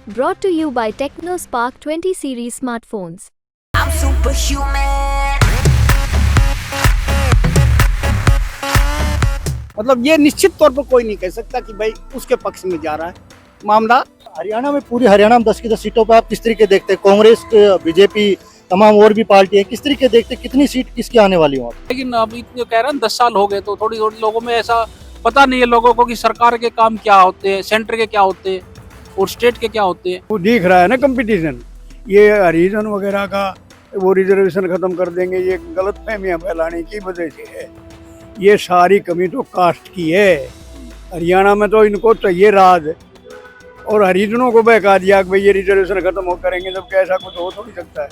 Brought to you by TechnoSpark 20 series smartphones. I'm superhuman. मतलब ये निश्चित तौर पर कोई नहीं कह सकता कि भाई उसके पक्ष में जा रहा है मामला। हरियाणा में पूरी हरियाणा में 10 की 10 सीटों पर आप किस तरीके देखते हैं? कांग्रेस, बीजेपी, तमाम और भी पार्टी है, किस तरीके देखते हैं कितनी सीट किसकी आने वाली हो? लेकिन अब इतने कह रहे हैं 10 साल हो गए तो थोड़ी थोड़ी लोगों में ऐसा पता नहीं है लोगों को कि सरकार के काम क्या होते हैं, सेंटर के क्या होते हैं और स्टेट के क्या होते हैं। वो दिख रहा है ना कंपटीशन, ये हरिजन वगैरह का वो रिजर्वेशन खत्म कर देंगे, ये गलत फहमियाँ फैलाने की वजह से है। ये सारी कमी तो कास्ट की है। हरियाणा में तो इनको चाहिए राज और हरिजनों को बहका दिया कि भाई ये रिजर्वेशन खत्म हो करेंगे, जबकि ऐसा कुछ हो थोड़ी सकता है।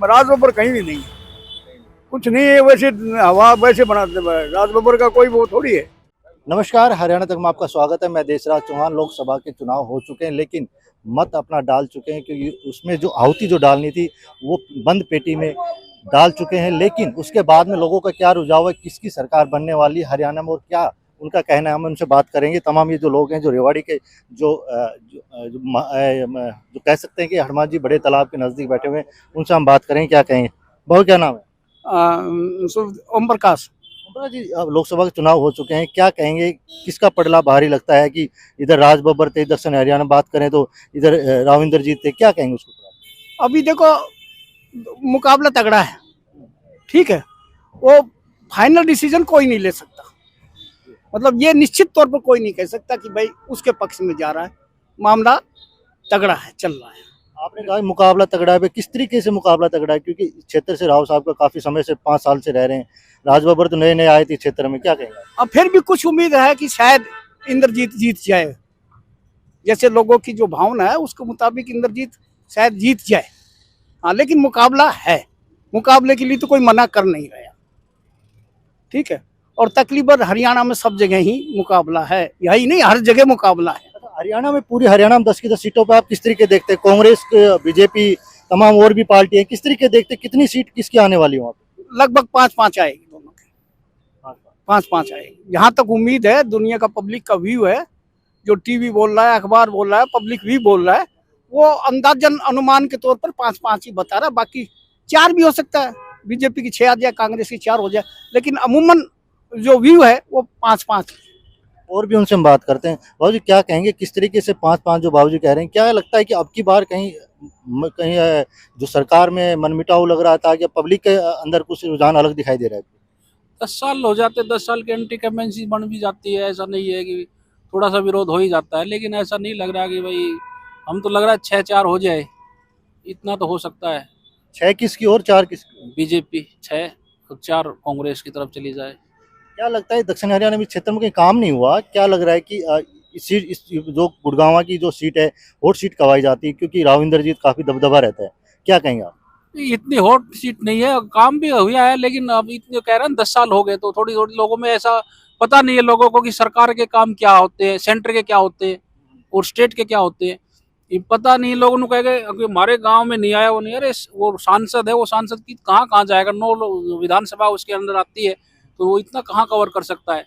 राज बब्बर कहीं भी नहीं है, कुछ नहीं है, वैसे हवा वैसे बनाते हैं। राज बब्बर का कोई वो थोड़ी है। नमस्कार, हरियाणा तक में आपका स्वागत है। मैं देशराज चौहान। लोकसभा के चुनाव हो चुके हैं लेकिन मत अपना डाल चुके हैं, क्योंकि उसमें जो आहुति जो डालनी थी वो बंद पेटी में डाल चुके हैं। लेकिन उसके बाद में लोगों का क्या रुझाव है, किसकी सरकार बनने वाली है हरियाणा में और क्या उनका कहना है, हम उनसे बात करेंगे। तमाम ये जो लोग हैं जो रेवाड़ी के जो कह सकते हैं कि हनुमान जी बड़े तालाब के नज़दीक बैठे हुए हैं, उनसे हम बात करेंगे। क्या कहेंगे? बहुत क्या नाम है? ओम प्रकाश जी, अब लोकसभा के चुनाव हो चुके हैं, क्या कहेंगे किसका पड़ला भारी लगता है? कि इधर राज बब्बर थे, दक्षिण हरियाणा बात करें तो इधर राविंदर जीत थे, क्या कहेंगे उसको? अभी देखो मुकाबला तगड़ा है, ठीक है। वो फाइनल डिसीजन कोई नहीं ले सकता, मतलब ये निश्चित तौर पर कोई नहीं कह सकता कि भाई उसके पक्ष में जा रहा है। मामला तगड़ा है, चल रहा है। आपने कहा मुकाबला तगड़ा है, किस तरीके से मुकाबला तगड़ा है? क्योंकि क्षेत्र से राव साहब का काफी समय से 5 साल से रह रहे हैं, राज बब्बर तो नए नए आए थे क्षेत्र में, क्या कहेंगे? अब फिर भी कुछ उम्मीद है कि शायद इंद्रजीत जीत जाए, जैसे लोगों की जो भावना है उसके मुताबिक इंद्रजीत शायद जीत जाए। हाँ, लेकिन मुकाबला है, मुकाबले के लिए तो कोई मना कर नहीं रहा, ठीक है। और तकरीबन हरियाणा में सब जगह ही मुकाबला है, यही नहीं हर जगह मुकाबला है। हरियाणा में पूरी हरियाणा में 10 की 10 सीटों पर आप किस तरीके देखते हैं? कांग्रेस, बीजेपी, तमाम और भी पार्टी है, किस तरीके देखते हैं कितनी सीट किसकी आने वाली हो? लगभग 5-5 आएगी, दोनों के 5-5 आएगी। यहाँ तक उम्मीद है, दुनिया का पब्लिक का व्यू है, जो टीवी बोल रहा है, अखबार बोल रहा है, पब्लिक भी बोल रहा है, वो अंदाजन अनुमान के तौर पर 5-5 ही बता रहा है। बाकी 4 भी हो सकता है, बीजेपी की 6 आ जाए, कांग्रेस की 4 हो जाए, लेकिन अमूमन जो व्यू है वो 5-5। और भी उनसे हम बात करते हैं। बाबू जी, क्या कहेंगे किस तरीके से 5-5 जो बाबू जी कह रहे हैं, क्या लगता है कि अब की बार कहीं कहीं जो सरकार में मनमुटाव लग रहा था, कि पब्लिक के अंदर कुछ रुझान अलग दिखाई दे रहा है? 10 साल हो जाते, 10 साल की एंटी कमेंसी बन भी जाती है। ऐसा नहीं है कि थोड़ा सा विरोध हो ही जाता है, लेकिन ऐसा नहीं लग रहा कि भाई, हम तो लग रहा है 6-4 हो जाए, इतना तो हो सकता है। 6 किसकी और 4 किसकी? बीजेपी 6 और 4 कांग्रेस की तरफ चली जाए। क्या लगता है दक्षिण हरियाणा में क्षेत्र में कहीं काम नहीं हुआ? क्या लग रहा है कि इस जो गुड़गांव की जो सीट है, हॉट सीट कवाई जाती है, क्योंकि राविंदर जीत काफी दबदबा रहता है, क्या कहेंगे आप? इतनी हॉट सीट नहीं है, काम भी हुआ है, लेकिन अब इतने कह रहे हैं 10 साल हो गए तो थोड़ी थोड़ी लोगों में ऐसा पता नहीं है लोगों को कि सरकार के काम क्या होते हैं, सेंटर के क्या होते हैं और स्टेट के क्या होते हैं। ये पता नहीं, लोगों ने कहेंगे हमारे गांव में नहीं आया, वो नहीं, अरे वो सांसद है, वो सांसद की कहाँ कहाँ जाएगा? 9 विधानसभा उसके अंदर आती है, तो वो इतना कहाँ कवर कर सकता है?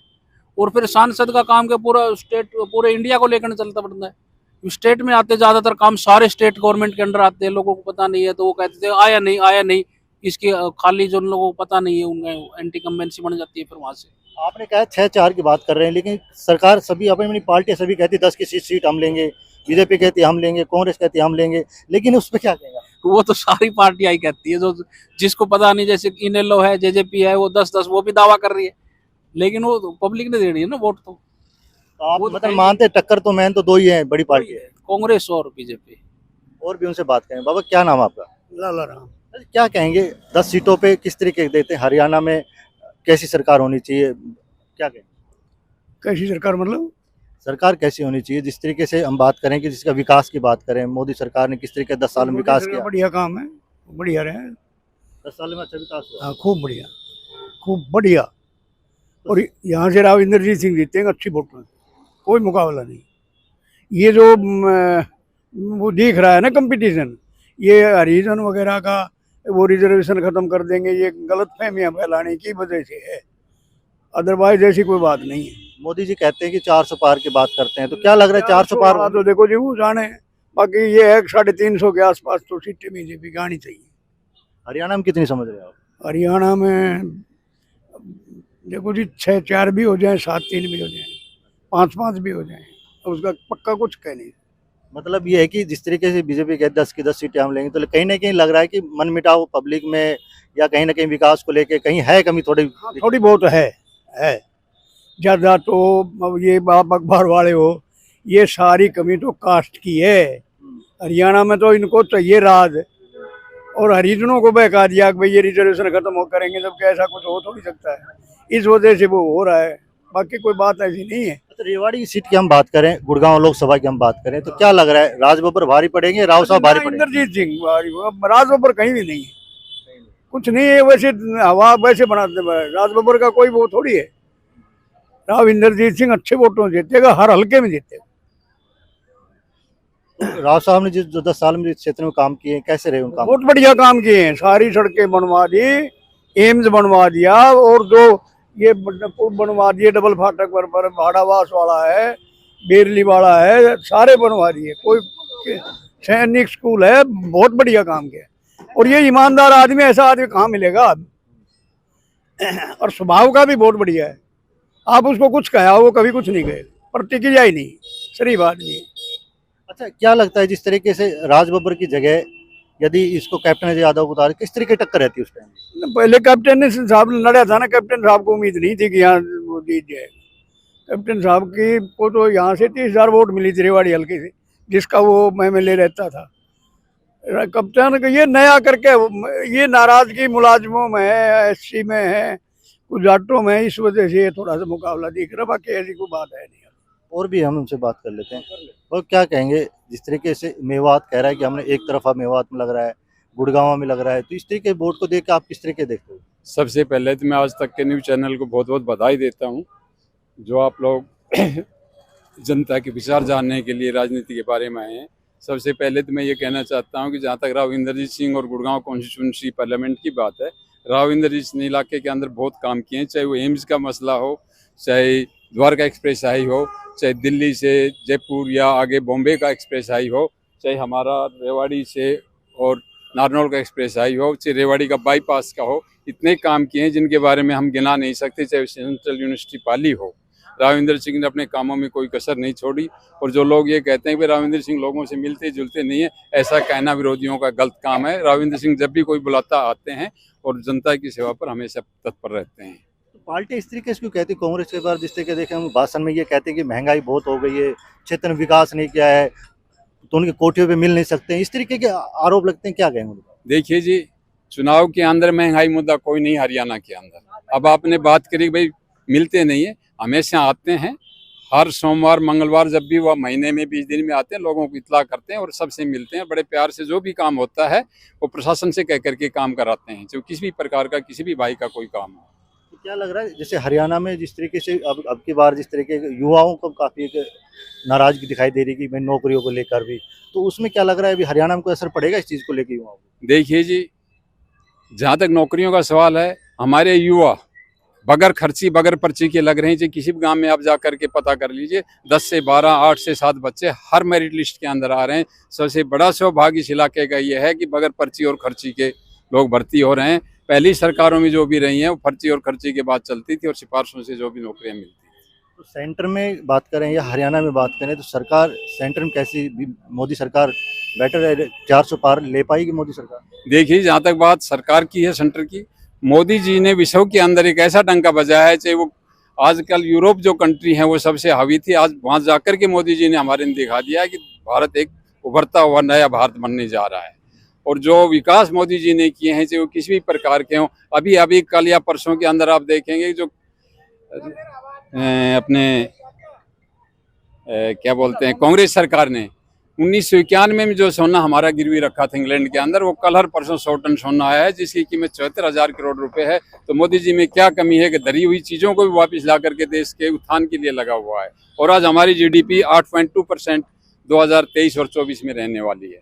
और फिर सांसद का काम के पूरा स्टेट, पूरे इंडिया को लेकर चलता पड़ता है। स्टेट में आते ज्यादातर काम सारे स्टेट गवर्नमेंट के अंडर आते हैं, लोगों को पता नहीं है, तो वो कहते थे आया नहीं आया नहीं, इसके खाली जो लोगों को पता नहीं है उनमें एंटी कम्बेंसी बन जाती है फिर वहां से। आपने कहा 6-4 की बात कर रहे हैं, लेकिन सरकार सभी अपनी अपनी पार्टियां सभी कहती 10 की सीट हम लेंगे, बीजेपी कहती हम लेंगे, कांग्रेस कहती हम लेंगे, लेकिन उस पर क्या कहेगा? वो तो सारी पार्टियां ही कहती है, जो जिसको पता नहीं, जैसे इनेलो है, जेजेपी है, वो 10-10 वो भी दावा कर रही है, लेकिन वो तो पब्लिक ने देनी है ना वोट। तो आप वो तो मतलब मानते हैं टक्कर तो मैन तो 2 ही है, बड़ी पार्टी है, कांग्रेस और बीजेपी। और भी उनसे बात करें। बाबा, क्या नाम है आपका? लाला राम। क्या कहेंगे 10 सीटों पे किस तरीके देते हैं? हरियाणा में कैसी सरकार होनी चाहिए, क्या कहेंगे? कैसी सरकार मतलब? सरकार कैसी होनी चाहिए? जिस तरीके से हम बात करें कि जिसका विकास की बात करें, मोदी सरकार ने किस तरीके 10 साल में विकास किया? बढ़िया काम है, बढ़िया रहे। 10 साल में अच्छा विकास हुआ। हाँ, खूब बढ़िया, खूब बढ़िया। और यहाँ से राव इंद्रजीत सिंह जीते हैं अच्छी वोट में, कोई मुकाबला नहीं। ये जो वो दिख रहा है ना कंपटीशन, ये हरिजन वगैरह का वो रिजर्वेशन खत्म कर देंगे, ये गलत फहमियाँ फैलाने की वजह से है, अदरवाइज ऐसी कोई बात नहीं है। मोदी जी कहते हैं कि 400 पार की बात करते हैं, तो क्या लग रहा है 400 पार? तो देखो जी, वो जाने बाकी ये है 350 के आसपास तो सीटें बीजेपी की आनी चाहिए। हरियाणा में कितनी समझ रहे हो आप? हरियाणा में देखो जी 6-4 भी हो जाए, 7-3 भी हो जाए, 5-5 भी हो जाए, तो उसका पक्का कुछ कह नहीं। मतलब ये है कि जिस तरीके से बीजेपी के 10 की 10 सीटें हम लेंगे तो कहीं ना कहीं लग रहा है कि मन मिटाव पब्लिक में या कहीं ना कहीं विकास को लेके कहीं है कमी थोड़ी। थोड़ी बहुत है ज़्यादा तो अब ये आप अखबार वाले हो, ये सारी कमी तो कास्ट की है। हरियाणा में तो इनको चाहिए राज, और हरिजनों को बहका दिया कि भाई ये रिजर्वेशन खत्म हो करेंगे, जबकि ऐसा कुछ हो थोड़ी सकता है। इस वजह से वो हो रहा है, बाकी कोई बात ऐसी नहीं है। तो रेवाड़ी की सीट की हम बात करें, गुड़गांव लोकसभा की हम बात करें, तो क्या लग रहा है राज बब्बर भारी पड़ेंगे, राव साहब भारी पड़ेंगे? इंद्रजीत सिंह भारी, राज बब्बर कहीं भी नहीं है, कुछ नहीं है। वैसे हवा वैसे बनाते हैं, राज बब्बर का कोई वो थोड़ी है। राव इंद्रजीत सिंह अच्छे वोटों से जीतेगा, हर हल्के में जीतेगा। राव साहब ने जो 10 साल में जिस क्षेत्र में काम किए कैसे रहे उनका? बहुत बढ़िया काम किए हैं, सारी सड़कें बनवा दी, एम्स बनवा दिया, और जो ये पुल बनवा दिए डबल फाटक पर भाड़ावास वाला है, बेरली वाला है, सारे बनवा दिए। कोई सैनिक स्कूल है, बहुत बढ़िया काम किया। और ये ईमानदार आदमी, ऐसा आदमी कहाँ मिलेगा? और स्वभाव का भी बहुत बढ़िया है। आप उसको कुछ कहा, वो कभी कुछ नहीं कहे, प्रतिक्रिया ही नहीं, शरीफ आदमी है। अच्छा, क्या लगता है जिस तरीके से राज बब्बर की जगह यदि इसको कैप्टन अजय यादव को उतारे, किस तरीके की टक्कर रहती है उस टाइम? पहले कैप्टन साहब लड़ा था ना, कैप्टन साहब को उम्मीद नहीं थी कि यहाँ वो जीत जाएगा। कैप्टन साहब की को तो यहाँ से 30,000 वोट मिली थी रेवाड़ी हल्के से, जिसका वो MLA रहता था। कैप्टन को ये नया करके ये नाराजगी मुलाजमों में है, SC में है, कुछ जाटों में, इस वजह से थोड़ा सा मुकाबला दिख रहा, बाकी ऐसी कोई बात है नहीं। और भी हम उनसे बात कर लेते हैं। और क्या कहेंगे जिस तरीके से मेवात कह रहा है कि हमने एक तरफा मेवात में लग रहा है, गुड़गांव में लग रहा है, तो इस तरीके वोट को देख के आप किस तरीके देखते हो? सबसे पहले तो मैं आज तक के न्यूज़ चैनल को बहुत बहुत बधाई देता हूं, जो आप लोग जनता के विचार जानने के लिए राजनीति के बारे में आए हैं। सबसे पहले तो मैं ये कहना चाहता हूं कि जहां तक राव इंद्रजीत सिंह और गुड़गांव कॉन्स्टिट्यूंसी पार्लियामेंट की बात है, राव इंद्रजीत सिंह इलाके के अंदर बहुत काम किए हैं, चाहे वो एम्स का मसला हो, चाहे द्वारका एक्सप्रेस हाई हो, चाहे दिल्ली से जयपुर या आगे बॉम्बे का एक्सप्रेस हाई हो, चाहे हमारा रेवाड़ी से और नारनौल का एक्सप्रेस हाई हो, चाहे रेवाड़ी का बाईपास का हो, इतने काम किए हैं जिनके बारे में हम गिना नहीं सकते। चाहे सेंट्रल यूनिवर्सिटी पाली हो, राविंदर सिंह ने अपने कामों में कोई कसर नहीं छोड़ी। और जो लोग ये कहते हैं कि राविंदर सिंह लोगों से मिलते जुलते नहीं है, ऐसा कहना विरोधियों का गलत काम है। राविंदर सिंह जब भी कोई बुलाता आते हैं और जनता की सेवा पर हमेशा तत्पर रहते हैं। पार्टी इस तरीके से क्यों कहती? कांग्रेस के बार जिस तरीके देखें हम भाषण में ये कहते हैं कि महंगाई बहुत हो गई है, क्षेत्र में विकास नहीं किया है, तो उनके कोठियों पे मिल नहीं सकते, इस तरीके के आरोप लगते हैं, क्या कहेंगे? देखिए जी, चुनाव के अंदर महंगाई मुद्दा कोई नहीं हरियाणा के अंदर। अब आपने बात करी भाई मिलते नहीं है, हमेशा आते हैं, हर सोमवार मंगलवार जब भी वह महीने में 20 दिन में आते हैं, लोगों को इतला करते हैं और सबसे मिलते हैं। बड़े प्यार से जो भी काम होता है वो प्रशासन से कह करके काम कराते हैं, जो किसी भी प्रकार का किसी भी भाई का कोई काम हो। तो क्या लग रहा है जैसे हरियाणा में जिस तरीके से अब की बार जिस तरीके के युवाओं को काफ़ी एक नाराजगी दिखाई दे रही कि भाई नौकरियों को लेकर भी, तो उसमें क्या लग रहा है अभी हरियाणा में कोई असर पड़ेगा इस चीज़ को लेकर युवाओं को? देखिए जी, जहाँ तक नौकरियों का सवाल है, हमारे युवा बगैर खर्ची बगैर पर्ची के लग रहे हैं। जी किसी भी गांव में आप जा करके पता कर लीजिए, 10 से 12, 8 से 7 बच्चे हर मेरिट लिस्ट के अंदर आ रहे हैं। सबसे बड़ा सौभाग्य इस इलाके का ये है कि बगैर पर्ची और खर्ची के लोग भर्ती हो रहे हैं। पहली सरकारों में जो भी रही हैं वो पर्ची और खर्ची के बाद चलती थी और सिफारिशों से जो भी नौकरियां मिलती थी। तो सेंटर में बात करें या हरियाणा में बात करें तो सरकार सेंटर में कैसी, मोदी सरकार बेटर है, 400 पार ले पाएगी मोदी सरकार? देखिए, जहाँ तक बात सरकार की है, सेंटर की, मोदी जी ने विश्व के अंदर एक ऐसा डंका बजाया है, चाहे वो आजकल यूरोप जो कंट्री है वो सबसे हावी थी, आज वहाँ जाकर के मोदी जी ने हमारे ने दिखा दिया है कि भारत एक उभरता हुआ नया भारत बनने जा रहा है। और जो विकास मोदी जी ने किए हैं, चाहे वो किसी भी प्रकार के हों, अभी कल या परसों के अंदर आप देखेंगे जो अपने क्या बोलते हैं कांग्रेस सरकार ने 1991 में जो सोना हमारा गिरवी रखा था इंग्लैंड के अंदर, वो कल हर परसों 100 टन सोना आया है, जिसकी कीमत 74,000 करोड़ रुपए है। तो मोदी जी में क्या कमी है कि धरी हुई चीज़ों को भी वापस ला करके देश के उत्थान के लिए लगा हुआ है। और आज हमारी GDP 8.2% 2023 और 24 में रहने वाली है।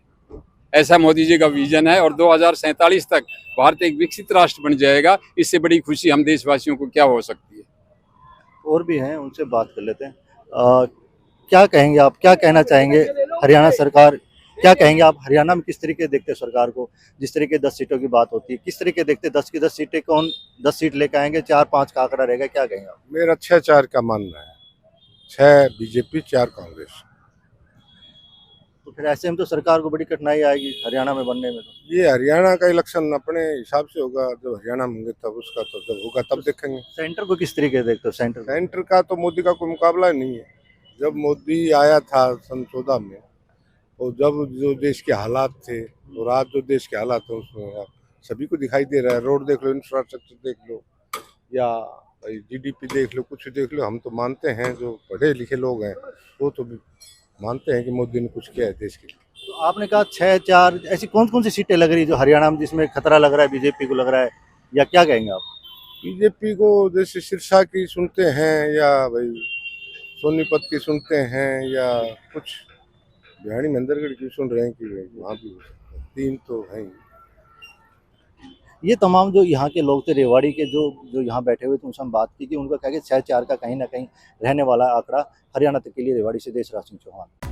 ऐसा मोदी जी का विजन है और 2047 तक भारत एक विकसित राष्ट्र बन जाएगा। इससे बड़ी खुशी हम देशवासियों को क्या हो सकती है। और भी हैं, उनसे बात कर लेते हैं। क्या कहेंगे आप, क्या कहना चाहेंगे? हरियाणा सरकार क्या कहेंगे आप, हरियाणा में किस तरीके देखते हैं सरकार को? जिस तरीके 10 सीटों की बात होती है, किस तरीके देखते हैं 10 की 10 सीटें, कौन 10 सीट लेकर आएंगे, 4-5 का आंकड़ा रहेगा, क्या कहेंगे आप? मेरा 6-4 का मानना है, 6 बीजेपी 4 कांग्रेस। तो फिर ऐसे में तो सरकार को बड़ी कठिनाई आएगी हरियाणा में बनने में। तो ये हरियाणा का इलेक्शन अपने हिसाब से होगा, जब हरियाणा में होंगे तब उसका, तो जब होगा तब देखेंगे। सेंटर को किस तरीके देखते हो? सेंटर का तो मोदी का कोई मुकाबला ही नहीं है। जब मोदी आया था सन 14 में, और जब जो देश के हालात थे और आज जो देश के हालात हैं उसमें सभी को दिखाई दे रहा है। रोड देख लो, इंफ्रास्ट्रक्चर देख लो, या जीडीपी देख लो, कुछ देख लो। हम तो मानते हैं, जो पढ़े लिखे लोग हैं वो तो मानते हैं कि मोदी ने कुछ किया है देश के लिए। तो आपने कहा 6-4, ऐसी कौन कौन सी सीटें लग रही जो हरियाणा में जिसमें खतरा लग रहा है, बीजेपी को लग रहा है, या क्या कहेंगे आप? बीजेपी को जैसे सिरसा की सुनते हैं, या भाई सोनीपत की सुनते हैं, या कुछ बिहाड़ी महेंद्रगढ़ की सुन रहे हैं कि वहाँ भी हो सकता है। 3 तो हैं ही। ये तमाम जो यहाँ के लोग थे, रेवाड़ी के जो यहाँ बैठे हुए थे, उनसे हम बात की कि उनका क्या कि 6-4 का कहीं ना कहीं रहने वाला आंकड़ा हरियाणा तक के लिए। रेवाड़ी से देशराज सिंह चौहान।